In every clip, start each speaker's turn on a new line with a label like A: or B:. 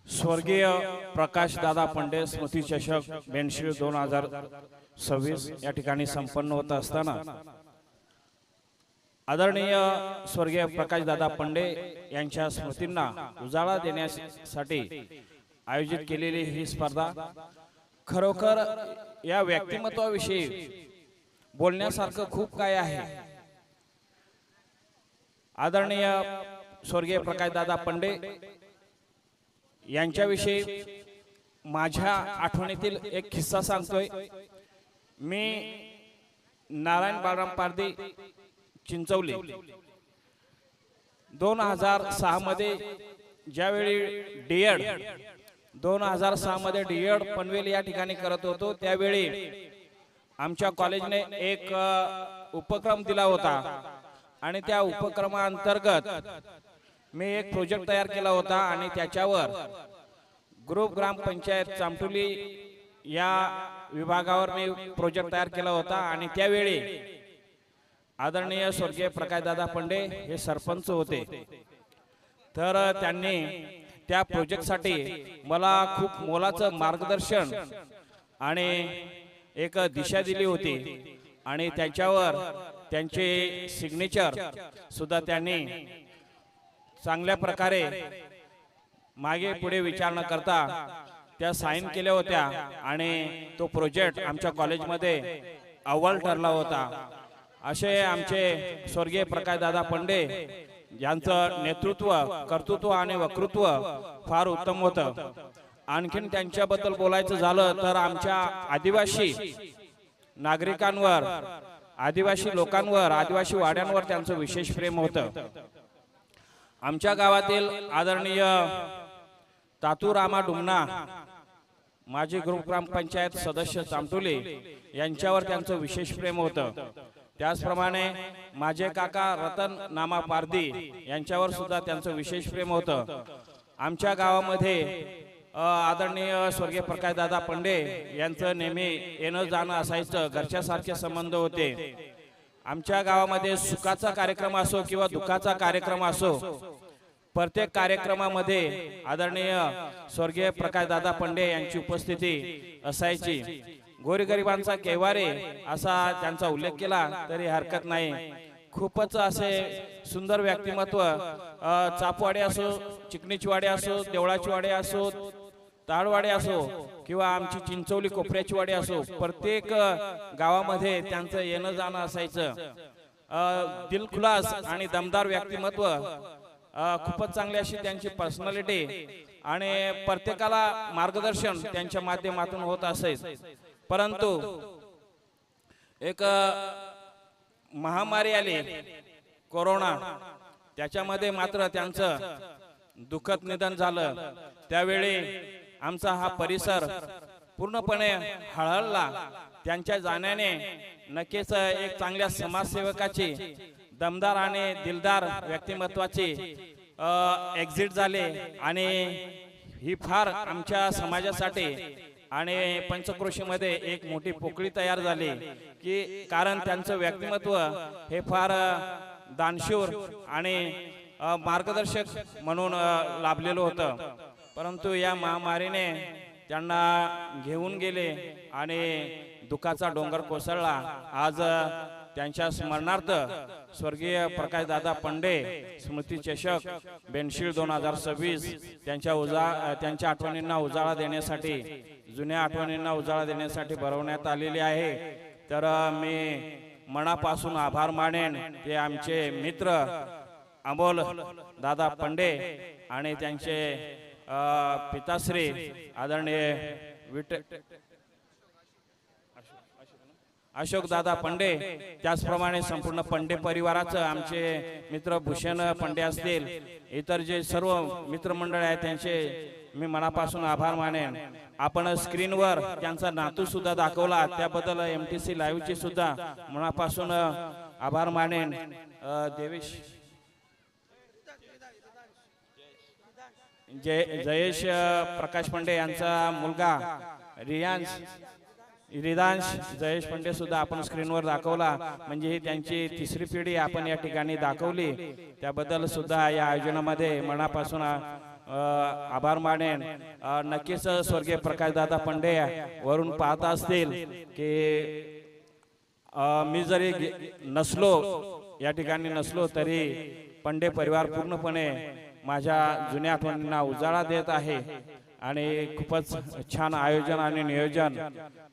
A: स्वर्गीय प्रकाश दादा पंडे स्मृती चषक बेनशीळ 2026 या ठिकाणी संपन्न होत असताना आदरणीय स्वर्गीय प्रकाश दादा पंडे यांच्या स्मृतींना उजाळा देण्यासाठी आयोजित केलेली ही स्पर्धा खरोखर या व्यक्तिमत्वाविषयी बोलण्यासारखं खूप काय आहे। आदरणीय स्वर्गीय प्रकाश दादा पंडे यांच्याविषयी माझ्या आठवणीतील एक किस्सा सांगतोय। मी नारायण बाळराम पारधी चिंचवली 2006 मध्ये ज्यावेळी डीएड 2006 मध्ये डीएड पनवेल या ठिकाणी करत होतो, त्यावेळी आमच्या कॉलेजने एक उपक्रम दिला होता आणि त्या उपक्रमाअंतर्गत मी एक प्रोजेक्ट तयार केला होता आणि त्याच्यावर ग्रुप ग्रामपंचायत चामटुली या विभागावर मी प्रोजेक्ट तयार केला होता आणि त्यावेळी आदरणीय स्वर्गीय प्रकाशदादा पंडे हे सरपंच होते। तर त्यांनी त्या प्रोजेक्टसाठी मला खूप मोलाचं मार्गदर्शन आणि एक दिशा दिली होती आणि त्याच्यावर त्यांचे सिग्नेचर सुद्धा त्यांनी चांगल्या प्रकारे मागे पुढे विचार न करता त्या साइन केल्या होत्या आणि तो प्रोजेक्ट आमच्या कॉलेजमध्ये अव्वल ठरला होता। असे आमचे स्वर्गीय प्रकाशदादा पंडे यांचं नेतृत्व, कर्तृत्व आणि वक्तृत्व फार उत्तम होतं। आणखीन त्यांच्याबद्दल बोलायचं झालं तर आमच्या आदिवासी नागरिकांवर, आदिवासी लोकांवर, आदिवासी वाड्यांवर त्यांचं विशेष प्रेम होतं। आमच्या गावातील आदरणीय तातूरामा डुमना माजी ग्रुप ग्रामपंचायत सदस्य चामटुली यांच्यावर त्यांचं विशेष प्रेम होतं। त्याचप्रमाणे माझे काका रतन नामा पारधी यांच्यावर सुद्धा त्यांचं विशेष प्रेम होतं। आमच्या गावामध्ये आदरणीय स्वर्गीय प्रकाशदादा पंडे यांचं नेहमी येणं जाणं असायचं, घरच्यासारखे संबंध होते। आमच्या गावामध्ये सुखाचा कार्यक्रम असो किंवा दुःखाचा कार्यक्रम असो, प्रत्येक कार्यक्रमामध्ये आदरणीय स्वर्गीय प्रकाशदादा पंडे यांची उपस्थिती असायची। गोरगरिबांचा केवारे असा त्यांचा उल्लेख केला तरी हरकत नाही। खूपच असे सुंदर व्यक्तिमत्व, चापवाडे असो, चिकणीची वाडे असो, देवळाची वाडे असो, ताडवाडे असो किंवा आमची चिंचवली कोपऱ्याची वाडे असो, प्रत्येक गावामध्ये त्यांचं येणं जाणं असायचं। दिलखुलास आणि दमदार व्यक्तिमत्व, खूपच चांगली अशी त्यांची पर्सनॅलिटी आणि प्रत्येकाला मार्गदर्शन त्यांच्या माध्यमातून होत असे। परंतु एक महामारी आली, कोरोना, त्याच्यामध्ये मात्र त्यांचं दुःखद निधन झालं। त्यावेळी आमचा हा परिसर पूर्णपणे हळहळला। त्यांच्या जाण्याने नक्कीच एक चांगल्या समाजसेवकाची, दमदार आणि दिलदार व्यक्तिमत्वाची एक्झिट झाले आणि ही फार आमच्या समाजासाठी आणि पंचक्रोशीमध्ये एक मोठी पोकळी तयार झाली की कारण त्यांचं व्यक्तिमत्व हे फार दानशूर आणि मार्गदर्शक म्हणून लाभलेलं होतं। परंतु या महामारीने त्यांना घेऊन गेले आणि दुःखाचा डोंगर कोसळला। आज त्यांच्या स्मरणार्थ स्वर्गीय प्रकाशदादा पंडे स्मृती चषक बेनशीळ 2026 त्यांच्या आठवणींना उजाळा देण्यासाठी, जुन्या आठवणींना उजाळा देण्यासाठी भरवण्यात आलेली आहे। तर मी मनापासून आभार मानेन ते आमचे मित्र अमोल दादा पंडे आणि त्यांचे पिताश्री आदरणीय अशोक दादा पंडे, त्याचप्रमाणे संपूर्ण पंडे परिवाराचं, आमचे मित्र भूषण पंडे असतील, इतर जे सर्व मित्रमंडळ आहेत त्यांचे मी मनापासून आभार मानेन। आपण स्क्रीनवर त्यांचा नातू सुद्धा दाखवला, त्याबद्दल MTC लाईव्हचे सुद्धा मनापासून आभार मानेन। देवेश जयेश प्रकाश पंडे यांचा मुलगा रिदांश जयेश पंडे सुद्धा आपण स्क्रीनवर दाखवला, म्हणजे ही त्यांची तिसरी पिढी आपण या ठिकाणी दाखवली। त्याबद्दल सुद्धा या आयोजनामध्ये मनापासून आभार मानेन. नक्कीच स्वर्गीय प्रकाशदादा पंडे वरून पाहत असतील की मी जरी नसलो या ठिकाणी नसलो तरी पंडे परिवार पूर्णपणे माझ्या जुन्या आठवणींना उजाळा देत आहे आणि खूपच छान आयोजन आणि नियोजन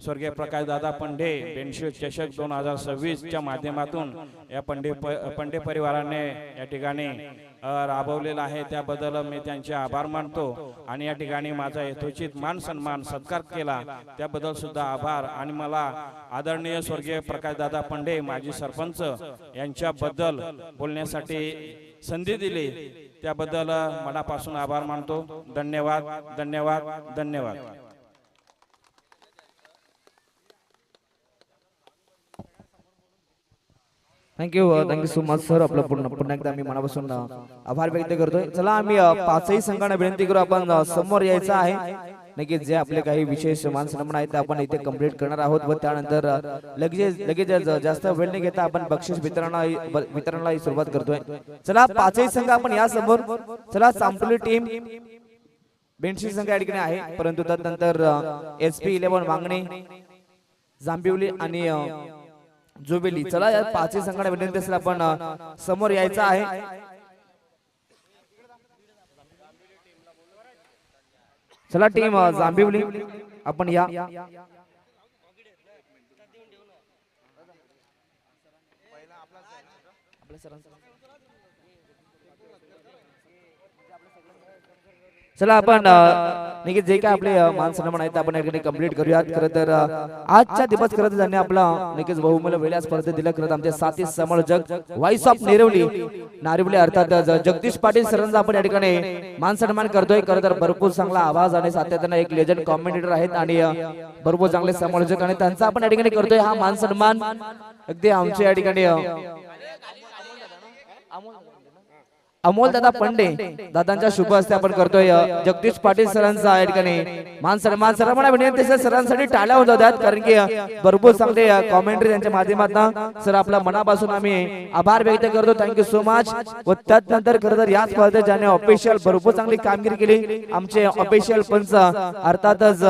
A: स्वर्गीय प्रकाशदादा पंडे बेनशी चषक 2026 च्या माध्यमातून या पंडे परिवाराने या ठिकाणी राबवलेला आहे. त्याबद्दल मी त्यांचे आभार मानतो आणि या ठिकाणी माझा यथोचित मान सन्मान सत्कार केला त्याबद्दल सुद्धा आभार. आणि मला आदरणीय स्वर्गीय प्रकाशदादा पंडे माजी सरपंच यांच्याबद्दल बोलण्यासाठी संधी दिली त्याबद्दल मनापासून आभार मानतो. धन्यवाद धन्यवाद धन्यवाद.
B: Thank you so much sir. आपलं पुन्हा एकदा मी मनापासून आभार व्यक्त करतोय. चला आम्ही पाचही संघांना विनंती करू आपण समोर यायचं आहे. नक्कीच जे आपले काही विशेष मान सन्मान आहेत आपण इथे कंप्लीट करणार आहोत व त्यानंतर लगेच जास्त वेळ न घेता आपण बक्षीस वितरणाला सुरुवात करतोय. चला पाचही संघ आपण या समोर. चला चांपली टीम बेंडशी संघ या ठिकाणी आहे परंतु त्यानंतर SP11 मागणी जांभिवली आणि जोबेली. चला या पाचही संघांना विनंती असेल आपण समोर यायचं आहे. चला टीम जांभिवली आपण या. चला आपण नक्कीच जे काय आपले मान सन्मान आहेत आपण या कंप्लीट करूयात. खरं तर आजच्या दिवस खरं त्यांनी आपला नक्कीच बहुमूल्य वेळ स्पर्धेत दिला. खरं आमचे साथी समालोचक व्हॉइस ऑफ नारिवली अर्थात जगदीश पाटील सरांचा आपण या ठिकाणी मान सन्मान करतोय. खरं तर भरपूर चांगला आवाज आणि सातत्याने एक लेजंड कॉमेंटेटर आहेत आणि भरपूर चांगले समालोचक आणि त्यांचा आपण या ठिकाणी करतोय हा मान सन्मान. अगदी आमच्या या ठिकाणी अमोल दादा पंडे दादांच्या शुभ हस्ते आपण करतोय जगदीश पाटील सरांचा या ठिकाणी मान सन्मान. सर्वांना विनंती सरांसाठी टाळ्या होत होत्यात कारण की भरपूर चांगले कॉमेंट्री त्यांच्या माध्यमातून सर आपल्या मनापासून आम्ही आभार व्यक्त करतो. Thank you so much. व त्यानंतर खरं तर या स्पर्धेत ज्याने ऑफिशियल भरपूर चांगली कामगिरी केली आमचे ऑफिशियल पंच अर्थातच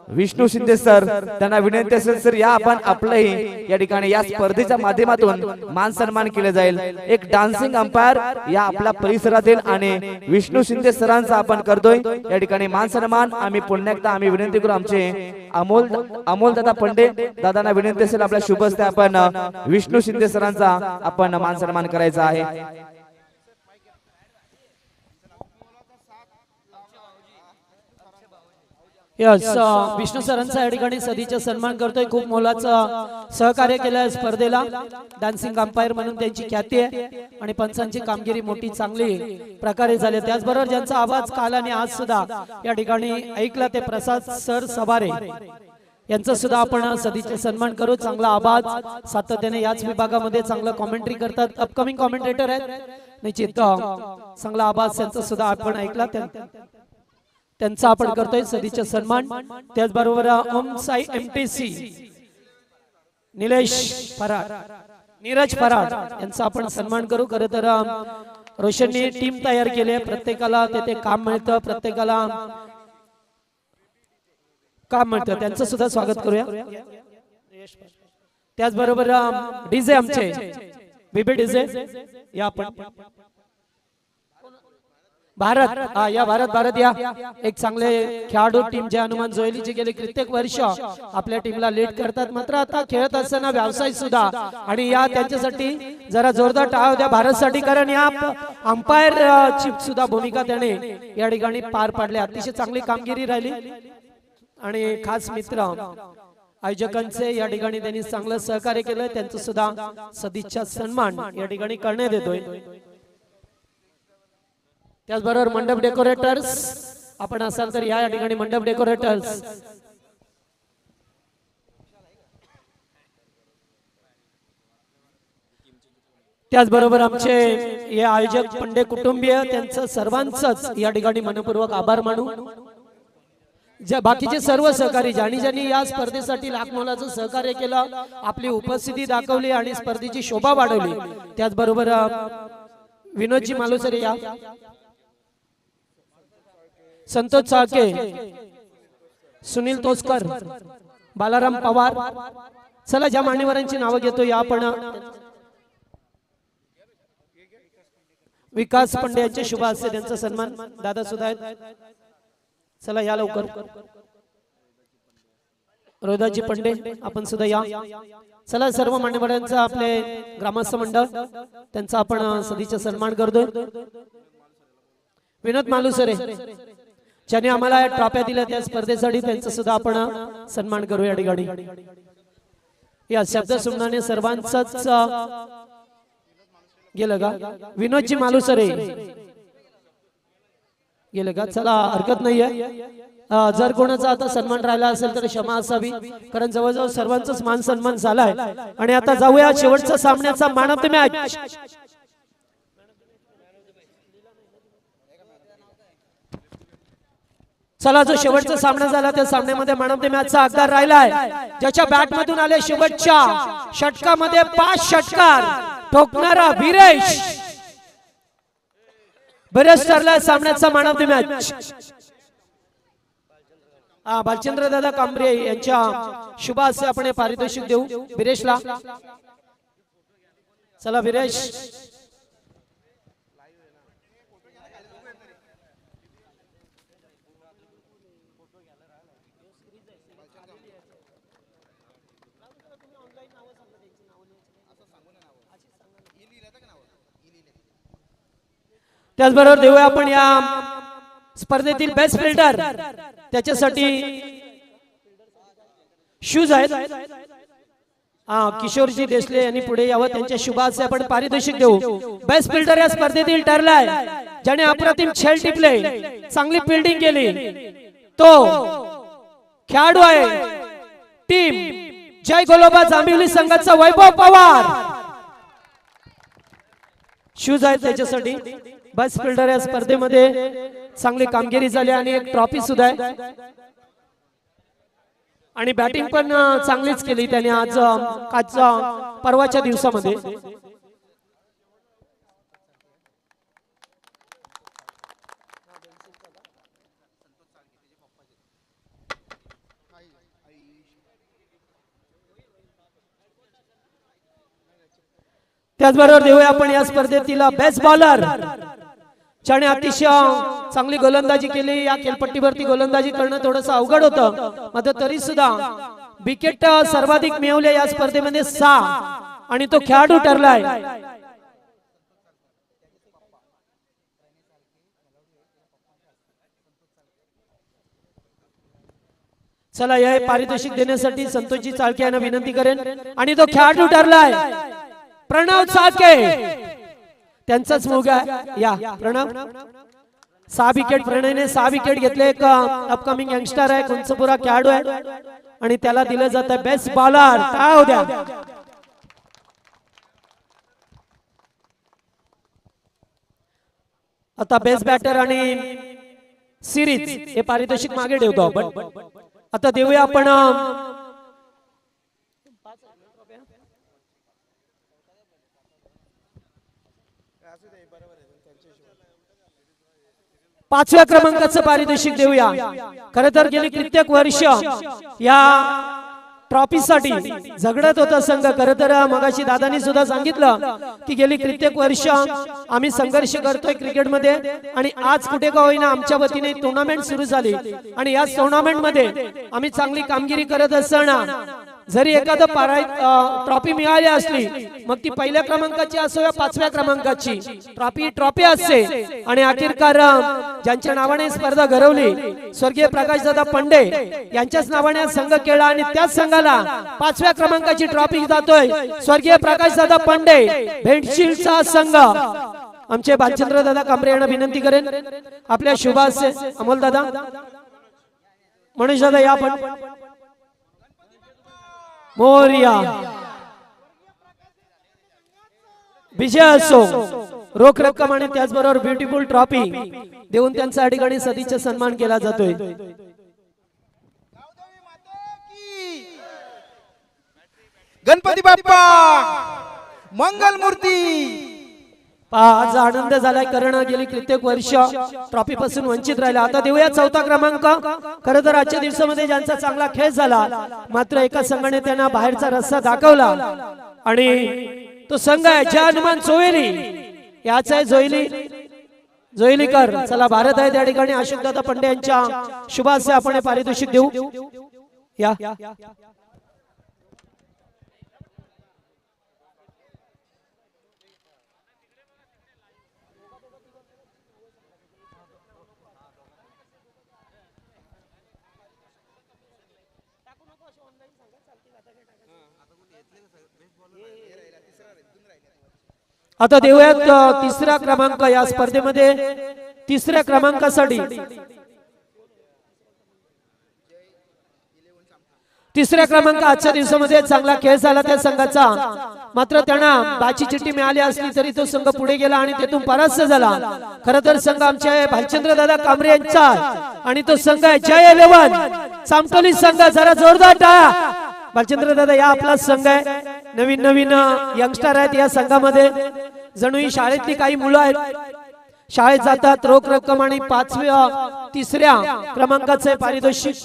B: विष्णू शिंदे सर त्यांना विनंती असेल सर या आपण आपलंही या ठिकाणी या स्पर्धेच्या माध्यमातून मान सन्मान केले जाईल. एक डान्सिंग अंपायर या आपल्या परिसरातील आणि विष्णू शिंदे सरांचा आपण करतोय या ठिकाणी मान सन्मान. आम्ही पुन्हा एकदा आम्ही विनंती करू आमचे अमोल दादा पंडे दादांना विनंती असेल आपल्या शुभ हस्ते आपण विष्णू शिंदे सरांचा आपण मान सन्मान करायचा आहे.
C: विष्णू सरांचा या ठिकाणी सदीचा सन्मान करतोय. खूप मोलाचं सहकार्य केलं स्पर्धेला. डान्सिंग अंपायर म्हणून त्यांची ख्याती आहे आणि पंचांची कामगिरी मोठी चांगली प्रकारे झाली. त्याचबरोबर ज्यांचा आवाज काल आणि आज सुद्धा या ठिकाणी ऐकला ते प्रसाद सर सबारे यांचा सुद्धा आपण सदीचा सन्मान करू. चांगला आवाज सातत्याने याच विभागामध्ये चांगलं कॉमेंट्री करतात. अपकमिंग कॉमेंटेटर आहेत निश्चित चांगला आवाज त्यांचा सुद्धा आपण ऐकला त्यांचा आपण करतोय सदीचा सन्मान. त्याचबरोबर ओम साई MTC नीरज फराड यांचा आपण सन्मान करू. खरं तर रोशनने टीम तयार केली आहे. प्रत्येकाला तेथे काम मिळतं प्रत्येकाला काम मिळतं त्यांचं सुद्धा स्वागत करूया. त्याचबरोबर डीजे आमचे बीबी डीजे या आपण भारत या भारत या एक चांगले खेळाडू टीम जे हनुमान जोयली जे गेले कित्येक वर्ष आपल्या टीमला लीड करतात. मात्र आता खेळत असताना व्यवसाय सुद्धा आणि या त्यांच्यासाठी जरा जोरदार टाळ्या द्या भारतसाठी कारण या अंपायर ची सुद्धा भूमिका त्याने या ठिकाणी पार पाडली. अतिशय चांगली कामगिरी राहिली आणि खास मित्र आयोजकांचे या ठिकाणी त्यांनी चांगलं सहकार्य केलं. त्यांचं सुद्धा सदिच्छा सन्मान या ठिकाणी करण्यात येतोय. त्याचबरोबर मंडप डेकोरेटर्स आपण असाल तर या ठिकाणी मंडप डेकोरेटर्स त्याचबरोबर आमचे हे आयोजक पंडे कुटुंबीय त्यांचं सर्वांचंच या ठिकाणी मनपूर्वक आभार मानू. ज्या बाकीचे सर्व सहकारी ज्यांनी या स्पर्धेसाठी लाख मोलाचं सहकार्य केलं आपली उपस्थिती दाखवली आणि स्पर्धेची शोभा वाढवली. त्याचबरोबर विनोदजी मालुसरे या संतोष चाके, सुनील तोसकर, बालाराम पवार. चला ज्या मान्यवरांची नावं घेतो या आपण. विकास पंडे यांचे शुभ हस्ते त्यांचा सन्मान दादा सुद्धा आहेत. चला या लवकर. रोदाजी पंडे आपण सुद्धा या. चला सर्व मान्यवरांचा आपले ग्रामस्थ मंडळ त्यांचा आपण सदीचा सन्मान करतोय. विनोद मालुसरे ज्यांनी आम्हाला ट्रॉफ्या दिल्या त्या स्पर्धेसाठी त्यांचा सुद्धा आपण सन्मान करू या ठिकाणी. या शब्द सुमनाने सर्वांचंच गेलं का? विनोदजी मालुसरे गेले का? चला हरकत नाहीये. जर कोणाचा आता सन्मान राहिला असेल तर क्षमा असावी, कारण जवळजवळ सर्वांचाच मान सन्मान झालाय. आणि आता जाऊया शेवटचा सामन्याचा मॅन ऑफ द मॅच. चला जो शेवटचा सामना झाला त्या सामन्यामध्ये मॅन ऑफ द मॅचचा हकदार राहिलाय, ज्याच्या बॅट मधून आले शेवटच्या षटकामध्ये 5 षटकार ठोकणारा वीरेश. बरेच ठरलाय सामन्याचा man of the match. Balchandra दादा कांबरे यांच्या शुभ हस्ते आपण पारितोषिक देऊ वीरेशला. चला वीरेश. त्याचबरोबर देऊया आपण या स्पर्धेतील बेस्ट फिल्डर त्याच्यासाठी शूज आहेत. किशोरजी देसले यांनी पुढे यावं, त्यांच्या शुभ हस्ते आपण पारितोषिक देऊ. बेस्ट फिल्डर या स्पर्धेतील ठरलाय ज्याने अप्रतिम खेळ टिपले, चांगली फिल्डिंग केली, तो खेळाडू आहे टीम जय गोलोबा जांभिवली संघाचा वैभव पवार. शूज आहेत त्याच्यासाठी. बेस्ट फिल्डर या स्पर्धेमध्ये चांगली कामगिरी झाली आणि एक ट्रॉफी सुद्धा आहे. आणि बॅटिंग पण चांगलीच केली त्याने आज परवाच्या दिवसामध्ये. त्याचबरोबर देऊया आपण या स्पर्धेतील बेस्ट बॉलर ज्याने अतिशय चांगली गोलंदाजी केली. या खेळपट्टीवरती गोलंदाजी करणं थोडंस अवघड होतं, मात्र तरी सुद्धा विकेट सर्वाधिक मिळवले या स्पर्धेमध्ये 6 आणि तो खेळाडू ठरलाय. चला या पारितोषिक देण्यासाठी संतोषजी चाळके यांना विनंती करेन. आणि तो खेळाडू ठरलाय प्रणव चाके, त्यांचाच मुलगा या प्रणव. 6 विकेट प्रणयने 6 विकेट घेतले. एक अपकमिंग यंगस्टर आहे, कुंचपुरा खेळाडू आहे आणि त्याला दिलं जात आहे बेस्ट बॉलर. काय हो द्या. आता बेस्ट बॅटर आणि सिरीज हे पारितोषिक मागे ठेवतो आपण. आता देऊया आपण पाचव्या क्रमांकाचं पारितोषिक देऊया. खरं तर गेली कित्येक वर्ष या ट्रॉफीसाठी झगडत होता संघ. खरं तर मगाशी दादांनी सुद्धा सांगितलं की गेली कित्येक वर्ष आम्ही संघर्ष करतोय क्रिकेटमध्ये आणि आज कुठे का होईना आमच्या वतीने टुर्नामेंट सुरू झाली आणि या टुर्नामेंट मध्ये आम्ही चांगली कामगिरी करत असताना जरी एखादं ट्रॉफी मिळाली असली, मग ती पहिल्या क्रमांकाची असो या 5व्या क्रमांकाची ट्रॉफी असते. आणि अखेरकार ज्यांच्या नावाने स्पर्धा घडवली स्वर्गीय प्रकाशदादा पंडे यांच्याच नावाने संघ खेळला आणि त्याच संघाला 5व्या क्रमांकाची ट्रॉफी जातोय स्वर्गीय प्रकाशदादा पंडे भेंडशिलचा संघ. आमचे बालचंद्र दादा कांबरे यांना विनंती करेन आपल्या शुभ हस्ते. अमोल दादा, मनीष दादा या पण. मोरिया विजय असो. रोख रक्कम आणि त्याचबरोबर ब्युटिफुल ट्रॉफी देऊन त्यांचा ठिकाणी सदीचा सन्मान केला जातोय.
D: गणपती बाप्पा मंगल मूर्ती.
C: आज आनंद झालाय, कारण गेली कित्येक वर्ष ट्रॉफी पासून वंचित राहिला. आता देऊया चौथा क्रमांक. खरं तर आजच्या दिवसामध्ये ज्यांचा चांगला खेळ झाला, मात्र एका संघाने त्यांना बाहेरचा रस्ता दाखवला आणि तो संघ आहे जय हनुमान जोईली. याच आहे जोईलीकर. चला, भारत आहे त्या ठिकाणी अशोकदादा पंडे यांच्या शुभाशय आपण पारितोषिक देऊ या. आता देऊयात तिसरा क्रमांक. या स्पर्धेमध्ये तिसऱ्या क्रमांकासाठी तिसऱ्या क्रमांक आजच्या दिवसामध्ये चांगला खेळ झाला त्या संघाचा, मात्र त्यांना बाची चिठ्ठी मिळाली असली तरी तो संघ पुढे गेला आणि तेथून परास्त झाला. खरं तर संघ आमचे भालचंद्र दादा कांबरे यांचा आणि तो संघ आहे जय 11 चामटोली संघ. जरा जोरदार टाळ्या. भालचंद्र दादा, या आपला संघ आहे, नवीन नवीन यंगस्टर आहेत या संघामध्ये. जणू ही शाळेतली काही मुलं आहेत, शाळेत जातात. रोख रक्कम आणि तिसऱ्या क्रमांकाचे पारितोषिक.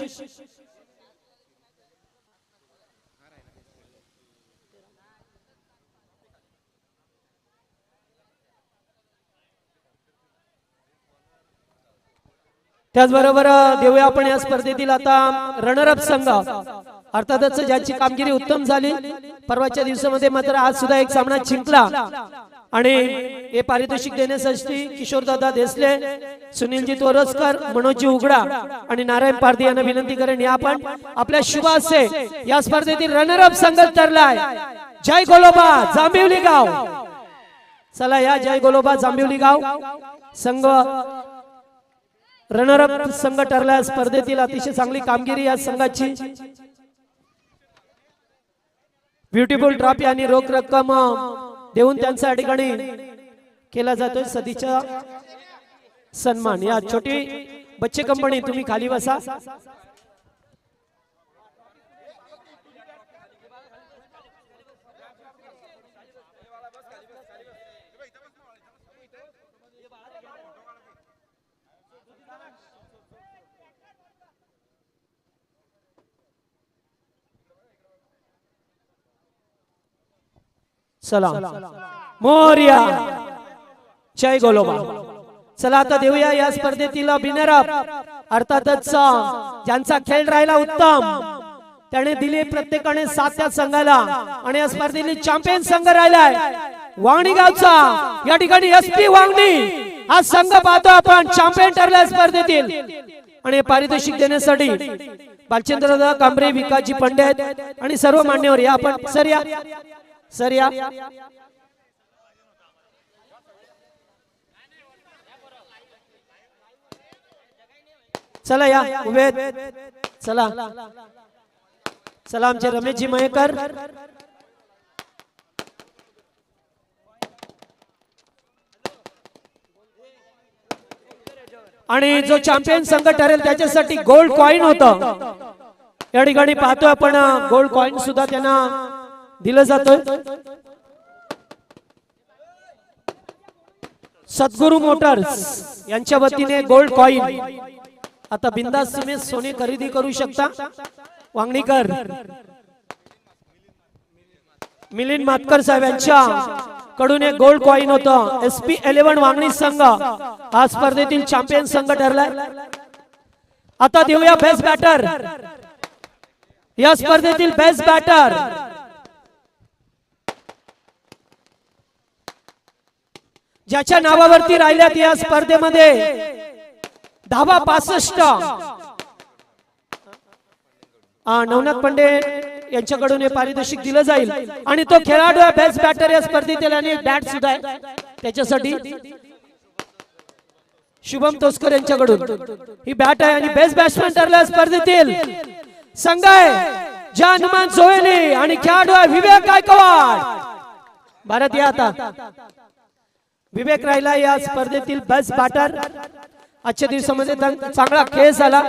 C: त्याचबरोबर देऊया आपण या स्पर्धेतील आता रनरअप संघ, अर्थातच ज्याची कामगिरी उत्तम झाली परवाच्या दिवसामध्ये, मात्र आज सुद्धा एक सामना जिंकला. आणि हे पारितोषिक देण्यासाठी किशोरदादा देसले, सुनीलजी तोरसकर, मनोजी उघडा आणि नारायण पारधी यांना विनंती करेन या आपण आपल्या शुभाशय या स्पर्धेतील रनरअप संघ ठरलाय जय गोलोबा जांभिवली गाव. चला, या जय गोलोबा जांभिवली गाव संघ रनरअप संघ ठरला. स्पर्धेतील अतिशय चांगली कामगिरी या संघाची. ब्युटिफुल ट्रॉफी आणि रोख रक्कम देऊन त्यांच्या ठिकाणी केला जातोय सदिच्छा सन्मान. या छोटी बच्चे कंपनी, तुम्ही खाली बसा. चला, मोर्या जय गोलोबा. चला, आता देऊया या स्पर्धेतील विनर, अर्थातच ज्यांचा खेळ राहिला उत्तम, त्याने दिले प्रत्येकाने 7 त्या संघाला. आणि या स्पर्धेतील चॅम्पियन संघ राहिलाय वांगणी गावचा. या ठिकाणी एसपी वांगणी हा संघ पाहतो आपण, चॅम्पियन ठरला स्पर्धेतील. आणि पारितोषिक देण्यासाठी भालचंद्र कांबरे, विकासजी पंडित आणि सर्व मान्यवर या आपण. सर या चला, या उभे. चला चला, आमचे रमेशजी मयेकर. आणि जो चॅम्पियन संघ ठरेल त्याच्यासाठी गोल्ड कॉइन होतं. या ठिकाणी पाहतो आपण गोल्ड कॉइन सुद्धा त्यांना दिलं जातं. सद्गुरू मोटर्स यांच्या वतीने गोल्ड कॉइन. आता बिंदास तुम्ही सोने खरेदी करू शकता. वांगणीकर मिलिंद मातकर साहेब यांच्या कडून एक गोल्ड कॉइन होतं. SP 11 वांगणी संघ हा स्पर्धेतील चॅम्पियन संघ ठरलाय. आता देऊया बेस्ट बॅटर. या स्पर्धेतील बेस्ट बॅटर ज्याच्या नावावरती राहिल्यात या स्पर्धेमध्ये धावा 65. नवनाथ पंडे यांच्याकडून हे पारितोषिक दिलं जाईल. आणि तो खेळाडू बेस्ट बॅटर या स्पर्धेतील आणि बॅट सुद्धा आहे त्याच्यासाठी. शुभम तोस्कर यांच्याकडून ही बॅट आहे आणि बेस्ट बॅट्समॅन ठरला स्पर्धेतील संघ आहे जय हनुमान जोईली आणि खेळाडू आहे विवेक गायकवाड. भारत या आता विवेक राहिला या स्पर्धेतील बेस्ट बॅटर. आजच्या दिवसामध्ये चांगला खेळ झाला.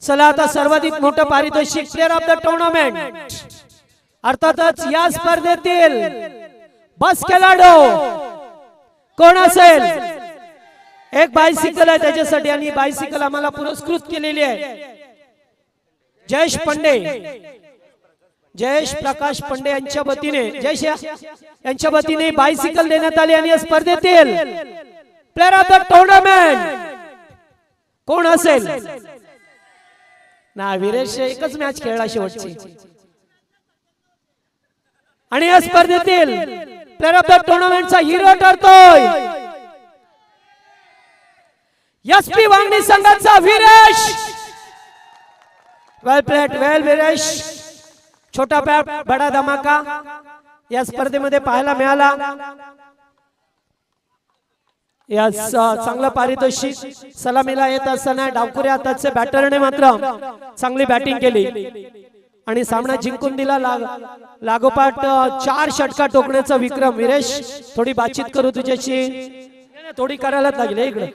C: चला आता सर्वाधिक मोठं पारितोषिक प्लेअर ऑफ द टुर्नामेंट अर्थातच या स्पर्धेतील बस खेळाडू कोण असेल? एक बायसिकल आहे त्याच्यासाठी आणि बायसिकल आम्हाला पुरस्कृत केलेली आहे. जयेश पंडे, जयेश प्रकाश पंडे यांच्या वतीने जयेश यांच्या वतीने बायसिकल देण्यात आली आणि या स्पर्धेतील प्लेअर ऑफ द टुर्नामेंट कोण असेल? ना वीरेश एकच मॅच खेळला शेवटची आणि या स्पर्धेतील प्लेअर ऑफ द टुर्नामेंटचा हिरो ठरतोय एसपी वांगणी संघाचा Viresh. Well played, well Viresh. छोटा पॅप बडा धमाका या स्पर्धेमध्ये पाहायला मिळाला. या चांगलं पारितोषिक सलामीला येत असताना डावखुऱ्या हाताचे बॅटरने मात्र चांगली बॅटिंग केली आणि सामना जिंकून दिला. लागोपाठ 4 षटका टोकण्याचा विक्रम. वीरेश थोडी बातचीत करू तुझ्याशी, थोडी करायलाच लागेल इकडे,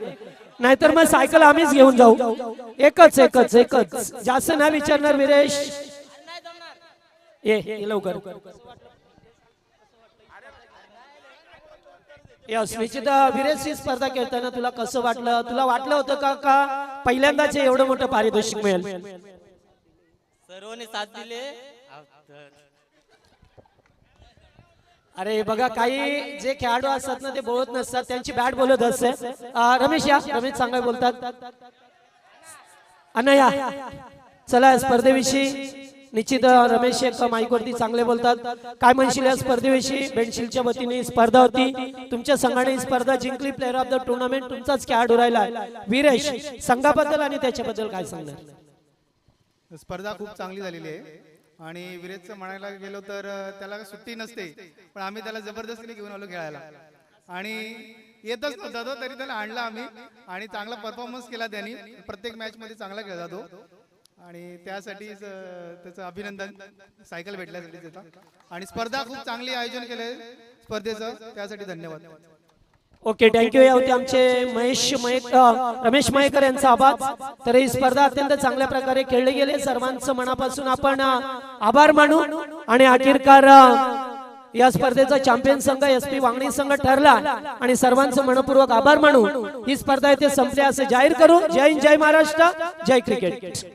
C: नाहीतर मग सायकल आम्हीच घेऊन जाऊ. एकच एकच एकच जास्त नाही विचारणार वीरेश. ये लवकर. यस निश्चित वीरेश ही स्पर्धा खेळताना तुला कसं वाटलं? तुला वाटलं होतं का पहिल्यांदाच एवढं मोठं पारितोषिक मिळेल?
D: सर्वांनी साथ दिले.
C: अरे बघा काही जे खेळाडू असतात ना ते बोलत नसतात, त्यांची बॅट बोलत असते. रमेश या, रमेश चांगले बोलतात. अनया चला या स्पर्धेविषयी निश्चित रमेश एक माईकवरती चांगले बोलतात. काय म्हणशील या स्पर्धेविषयी? बेंडशिलच्या वतीने स्पर्धा होती, तुमच्या संघाने स्पर्धा जिंकली. प्लेअर ऑफ द टुर्नामेंट तुमचाच खेळाडू राहिला वीरेश. संघाबद्दल आणि त्याच्याबद्दल काय सांगणार?
E: स्पर्धा खूप चांगली झालेली आहे आणि विरेजचं म्हणायला गेलो तर त्याला सुट्टी नसते, पण आम्ही त्याला जबरदस्तीने घेऊन आलो खेळायला आणि येतच नव्हता तो, तरी त्याला आणला आम्ही आणि चांगला परफॉर्मन्स केला त्यांनी. प्रत्येक मॅच मध्ये चांगला खेळला तो आणि त्यासाठी त्याचं अभिनंदन सायकल भेटल्यासाठी त्याचा. आणि स्पर्धा खूप चांगली आयोजन केलंय स्पर्धेचं, त्यासाठी धन्यवाद.
C: Okay thank you. या होते आमचे रमेश मयेकर यांचा आभार. तर ही स्पर्धा अत्यंत चांगल्या प्रकारे खेळली गेली. सर्वांचं मनापासून आपण आभार मानू आणि अखेरकार या स्पर्धेचा चॅम्पियन संघ एसपी वांगणी संघ ठरला आणि सर्वांचं मनपूर्वक आभार मानू ही स्पर्धा इथे संपली असं जाहीर करू. जय हिंद, जय महाराष्ट्र, जय क्रिकेट.